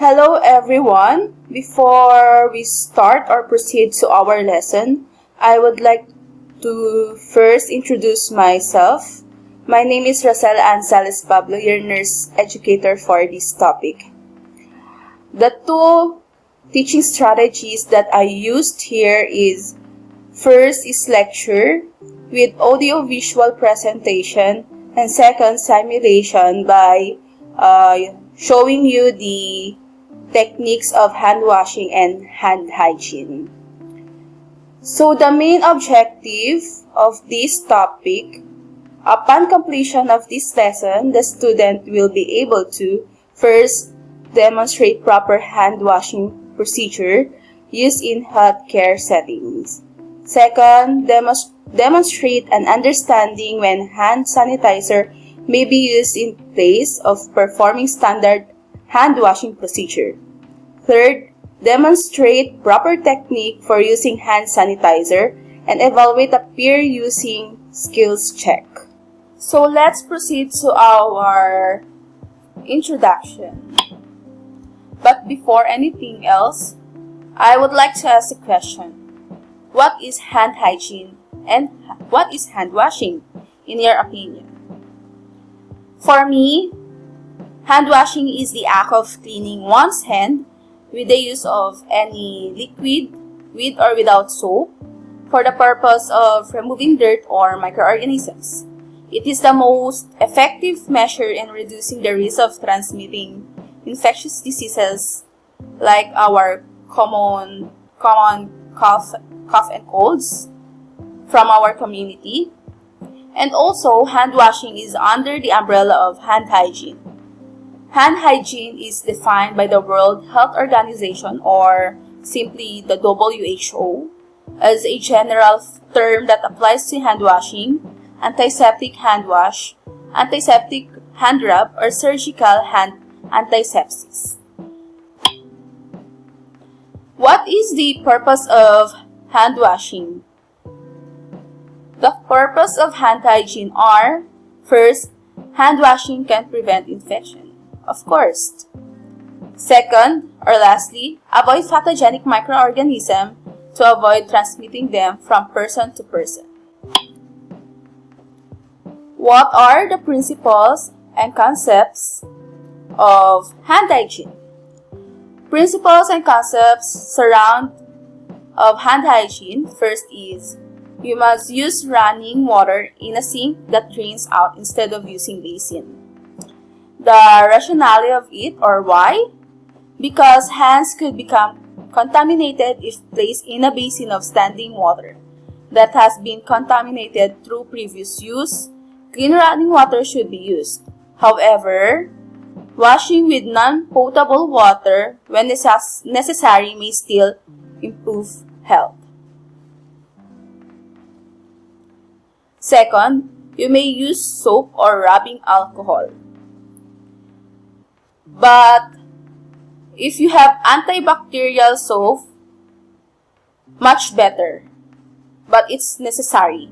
Hello everyone. Before we start or proceed to our lesson, I would like to first introduce myself. My name is Rosel Ansales Pablo, your nurse educator for this topic. The two teaching strategies that I used here is first is lecture with audio-visual presentation, and second simulation by showing you the techniques of hand washing and hand hygiene. So the main objective of this topic, upon completion of this lesson, the student will be able to first demonstrate proper hand washing procedure used in healthcare settings. Second, demonstrate an understanding when hand sanitizer may be used in place of performing standard hand washing procedure. Third, demonstrate proper technique for using hand sanitizer and evaluate a peer using skills check. So let's proceed to our introduction. But before anything else, I would like to ask a question. What is hand hygiene and what is hand washing, in your opinion? For me, hand washing is the act of cleaning one's hand with the use of any liquid, with or without soap, for the purpose of removing dirt or microorganisms. It is the most effective measure in reducing the risk of transmitting infectious diseases like our common cough and colds from our community. And also, hand washing is under the umbrella of hand hygiene. Hand hygiene is defined by the World Health Organization, or simply the WHO, as a general term that applies to hand washing, antiseptic hand wash, antiseptic hand rub, or surgical hand antisepsis. What is the purpose of hand washing? The purpose of hand hygiene are, first, hand washing can prevent infection, of course. Second, or lastly, avoid pathogenic microorganisms to avoid transmitting them from person to person. What are the principles and concepts of hand hygiene? Principles and concepts surround of hand hygiene. First is, you must use running water in a sink that drains out instead of using basin. The rationale of it, or why? Because hands could become contaminated if placed in a basin of standing water that has been contaminated through previous use. Clean running water should be used. However, washing with non-potable water when necessary may still improve health. Second, you may use soap or rubbing alcohol. But if you have antibacterial soap, much better. But it's necessary.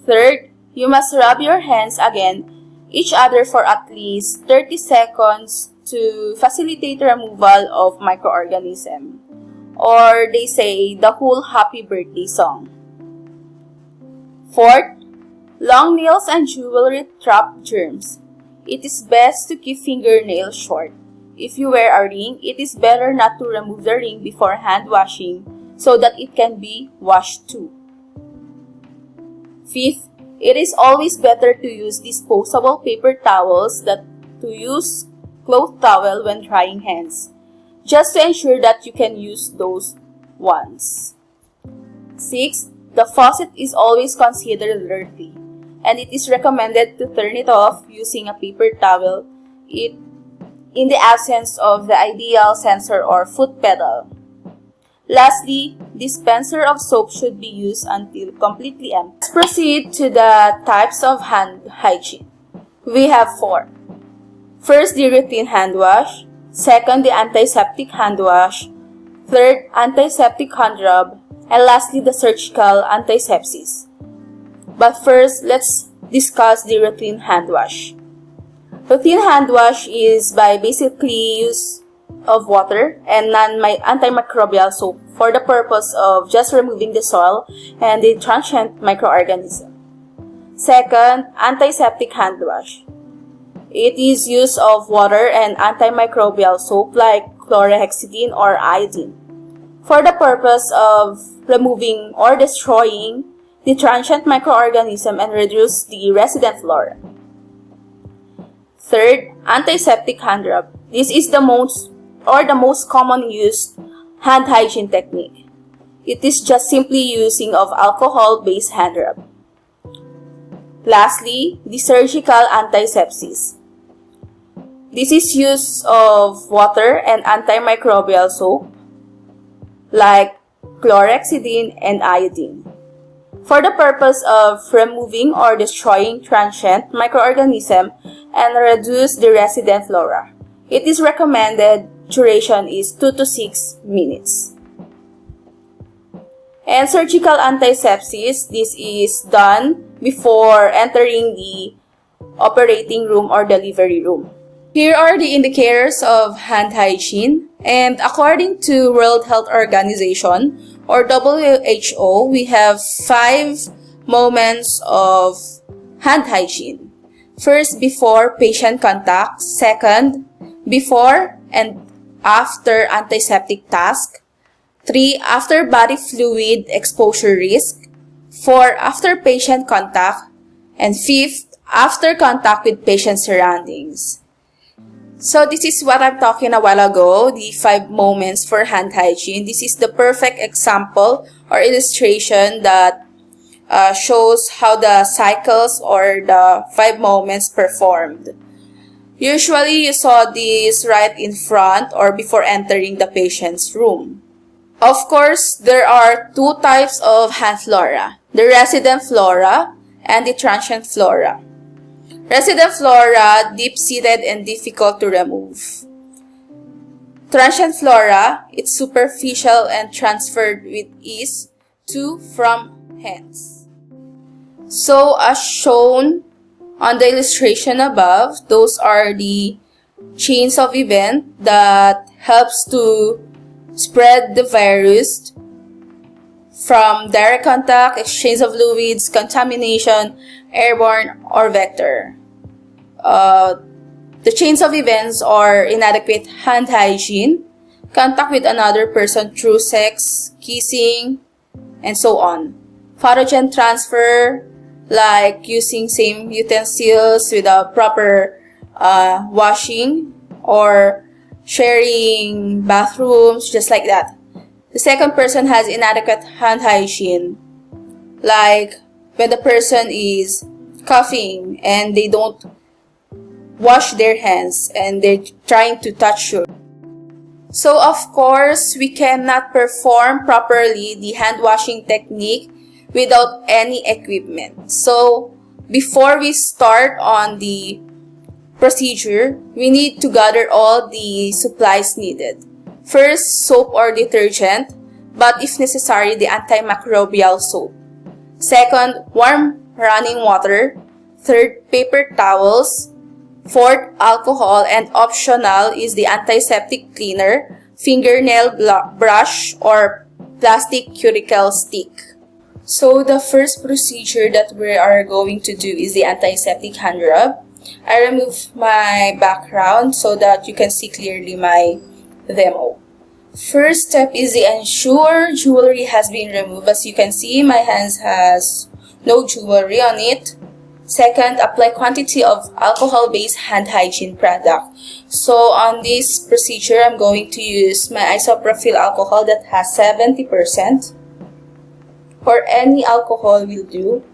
Third, you must rub your hands against each other for at least 30 seconds to facilitate the removal of microorganisms. Or they say the whole happy birthday song. Fourth, long nails and jewelry trap germs. It is best to keep fingernails short. If you wear a ring, it is better not to remove the ring before hand washing so that it can be washed too. Fifth, it is always better to use disposable paper towels than to use cloth towel when drying hands, just to ensure that you can use those ones. Sixth, the faucet is always considered dirty, and it is recommended to turn it off using a paper towel in the absence of the ideal sensor or foot pedal. Lastly, dispenser of soap should be used until completely empty. Let's proceed to the types of hand hygiene. We have 4. First, the routine hand wash. Second, the antiseptic hand wash. Third, antiseptic hand rub. And lastly, the surgical antisepsis. But first, let's discuss the routine hand wash. Routine hand wash is by basically of water and antimicrobial soap for the purpose of just removing the soil and the transient microorganism. Second, antiseptic hand wash. It is use of water and antimicrobial soap like chlorhexidine or iodine for the purpose of removing or destroying the transient microorganism and reduce the resident flora. Third, antiseptic hand rub. This is the most common used hand hygiene technique. It is just simply using of alcohol-based hand rub. Lastly, the surgical antisepsis. This is use of water and antimicrobial soap like chlorhexidine and iodine for the purpose of removing or destroying transient microorganism and reduce the resident flora. It is recommended duration is 2 to 6 minutes. And surgical antisepsis, this is done before entering the operating room or delivery room. Here are the indicators of hand hygiene, and according to World Health Organization or WHO, we have 5 moments of hand hygiene. First, before patient contact. Second, before and after antiseptic task. 3. After body fluid exposure risk. 4. After patient contact. And 5th, after contact with patient surroundings. So this is what I'm talking a while ago, the 5 moments for hand hygiene. This is the perfect example or illustration that shows how the cycles or the 5 moments performed. Usually you saw this right in front or before entering the patient's room. Of course, there are 2 types of hand flora, the resident flora and the transient flora. Resident flora, deep-seated and difficult to remove. Transient flora, it's superficial and transferred with ease to from hands. So as shown on the illustration above, those are the chains of event that helps to spread the virus from direct contact, exchange of fluids, contamination, airborne, or vector. The chains of events are inadequate hand hygiene, contact with another person through sex, kissing, and so on. Pathogen transfer, like using same utensils without proper washing, or sharing bathrooms, just like that. The second person has inadequate hand hygiene, like when the person is coughing and they don't wash their hands and they're trying to touch you. So of course, we cannot perform properly the hand washing technique without any equipment. So before we start on the procedure, we need to gather all the supplies needed. First, soap or detergent, but if necessary, the antimicrobial soap. Second, warm running water. Third, paper towels. Fourth, alcohol, and optional is the antiseptic cleaner, fingernail brush, or plastic cuticle stick. So the first procedure that we are going to do is the antiseptic hand rub. I remove my background so that you can see clearly my demo. First step is the ensure jewelry has been removed. As you can see, my hands has no jewelry on it. Second, apply quantity of alcohol-based hand hygiene product. So on this procedure, I'm going to use my isopropyl alcohol that has 70%. Or any alcohol will do.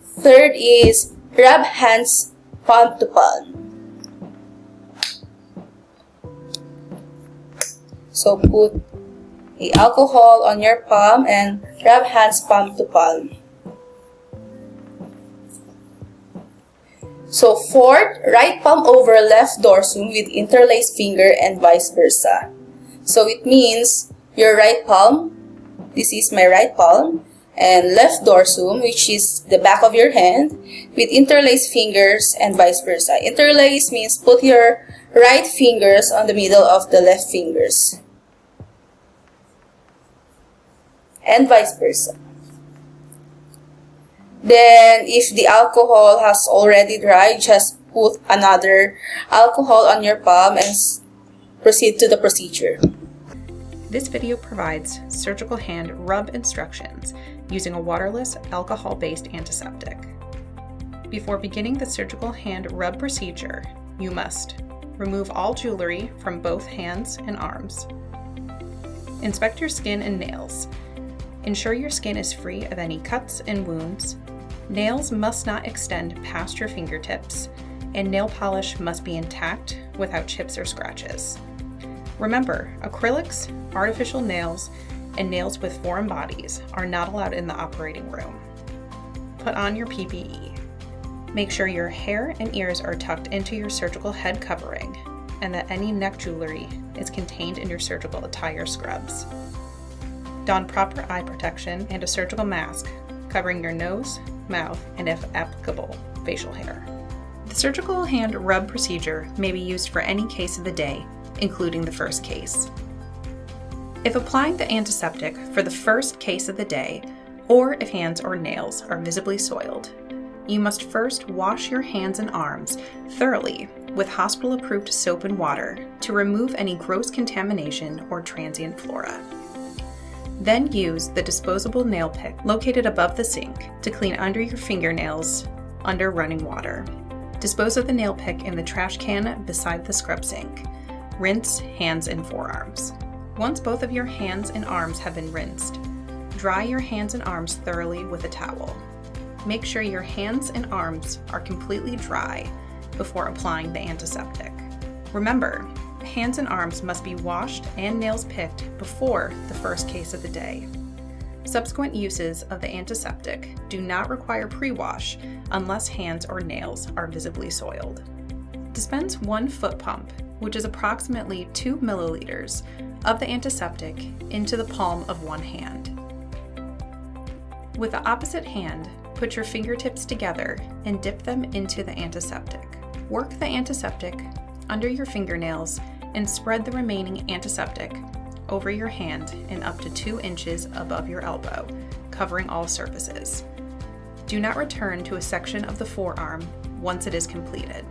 Third is rub hands palm to palm. So put the alcohol on your palm and rub hands palm to palm. So fourth, right palm over left dorsum with interlaced finger and vice versa. So it means your right palm, this is my right palm, and left dorsum, which is the back of your hand, with interlaced fingers and vice versa. Interlace means put your right fingers on the middle of the left fingers, and vice versa. Then, if the alcohol has already dried, just put another alcohol on your palm and proceed to the procedure. This video provides surgical hand rub instructions using a waterless, alcohol-based antiseptic. Before beginning the surgical hand rub procedure, you must remove all jewelry from both hands and arms. Inspect your skin and nails. Ensure your skin is free of any cuts and wounds. Nails must not extend past your fingertips, and nail polish must be intact without chips or scratches. Remember, acrylics, artificial nails, and nails with foreign bodies are not allowed in the operating room. Put on your PPE. Make sure your hair and ears are tucked into your surgical head covering and that any neck jewelry is contained in your surgical attire scrubs. Don proper eye protection and a surgical mask covering your nose, mouth, and if applicable, facial hair. The surgical hand rub procedure may be used for any case of the day, including the first case. If applying the antiseptic for the first case of the day, or if hands or nails are visibly soiled, you must first wash your hands and arms thoroughly with hospital-approved soap and water to remove any gross contamination or transient flora. Then use the disposable nail pick located above the sink to clean under your fingernails under running water. Dispose of the nail pick in the trash can beside the scrub sink. Rinse hands and forearms. Once both of your hands and arms have been rinsed, dry your hands and arms thoroughly with a towel. Make sure your hands and arms are completely dry before applying the antiseptic. Remember, hands and arms must be washed and nails picked before the first case of the day. Subsequent uses of the antiseptic do not require pre-wash unless hands or nails are visibly soiled. Dispense 1 foot pump, which is approximately 2 milliliters, of the antiseptic into the palm of one hand. With the opposite hand, put your fingertips together and dip them into the antiseptic. Work the antiseptic under your fingernails and spread the remaining antiseptic over your hand and up to 2 inches above your elbow, covering all surfaces. Do not return to a section of the forearm once it is completed.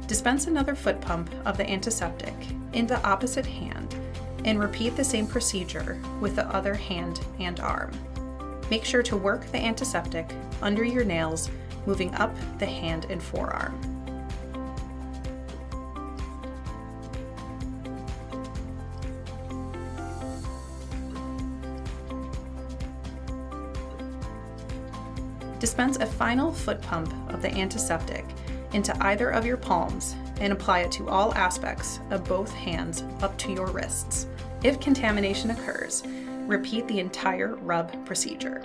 Dispense another foot pump of the antiseptic in the opposite hand and repeat the same procedure with the other hand and arm. Make sure to work the antiseptic under your nails, moving up the hand and forearm. Dispense a final foot pump of the antiseptic into either of your palms and apply it to all aspects of both hands up to your wrists. If contamination occurs, repeat the entire rub procedure.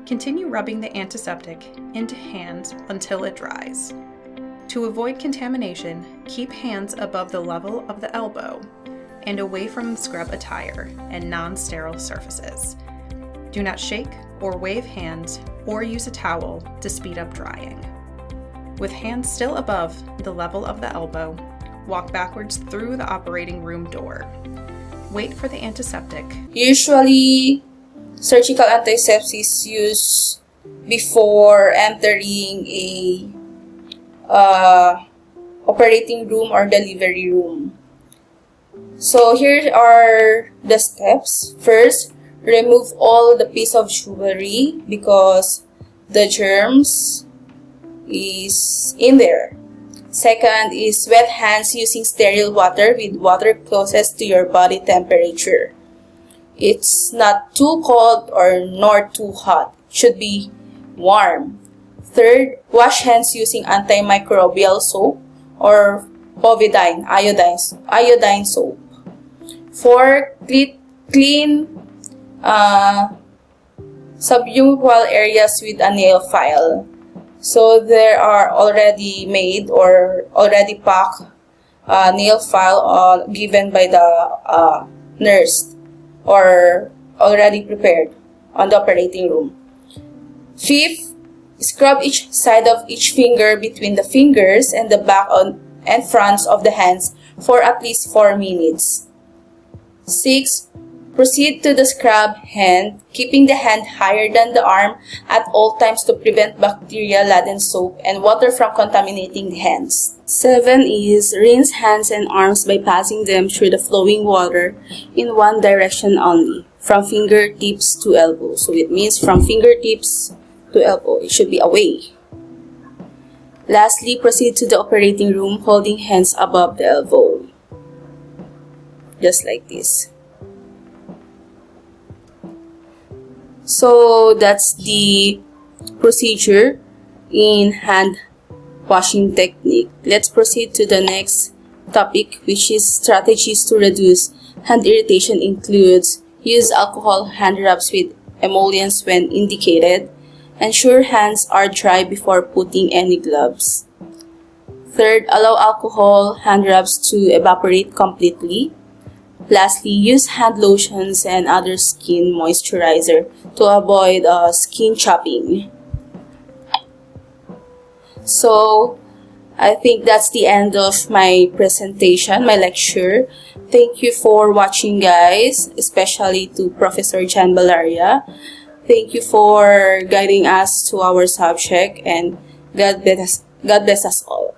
Continue rubbing the antiseptic into hands until it dries. To avoid contamination, keep hands above the level of the elbow and away from scrub attire and non-sterile surfaces. Do not shake or wave hands or use a towel to speed up drying. With hands still above the level of the elbow, walk backwards through the operating room door. Wait for the antiseptic. Usually, surgical antisepsis used before entering a operating room or delivery room. So here are the steps. First, remove all the piece of jewelry because the germs is in there. Second is wet hands using sterile water with water closest to your body temperature. It's not too cold or nor too hot. It should be warm. Third, wash hands using antimicrobial soap or bovidine, iodine soap. Fourth, clean sublingual areas with a nail file. So there are already made or already packed nail file given by the nurse or already prepared on the operating room. Fifth, scrub each side of each finger between the fingers and the back and fronts of the hands for at least 4 minutes. 6. Proceed to the scrub hand, keeping the hand higher than the arm at all times to prevent bacteria-laden soap and water from contaminating the hands. 7 is rinse hands and arms by passing them through the flowing water in one direction only, from fingertips to elbow. So it means from fingertips to elbow. It should be away. Lastly, proceed to the operating room holding hands above the elbow. Just like this. So that's the procedure in hand washing technique. Let's proceed to the next topic, which is strategies to reduce hand irritation. Includes use alcohol hand rubs with emollients when indicated. Ensure hands are dry before putting any gloves. Third, allow alcohol hand rubs to evaporate completely. Lastly, use hand lotions and other skin moisturizer to avoid skin chapping. So, I think that's the end of my presentation, my lecture. Thank you for watching, guys, especially to Professor Jan Balaria. Thank you for guiding us to our subject, and God bless us all.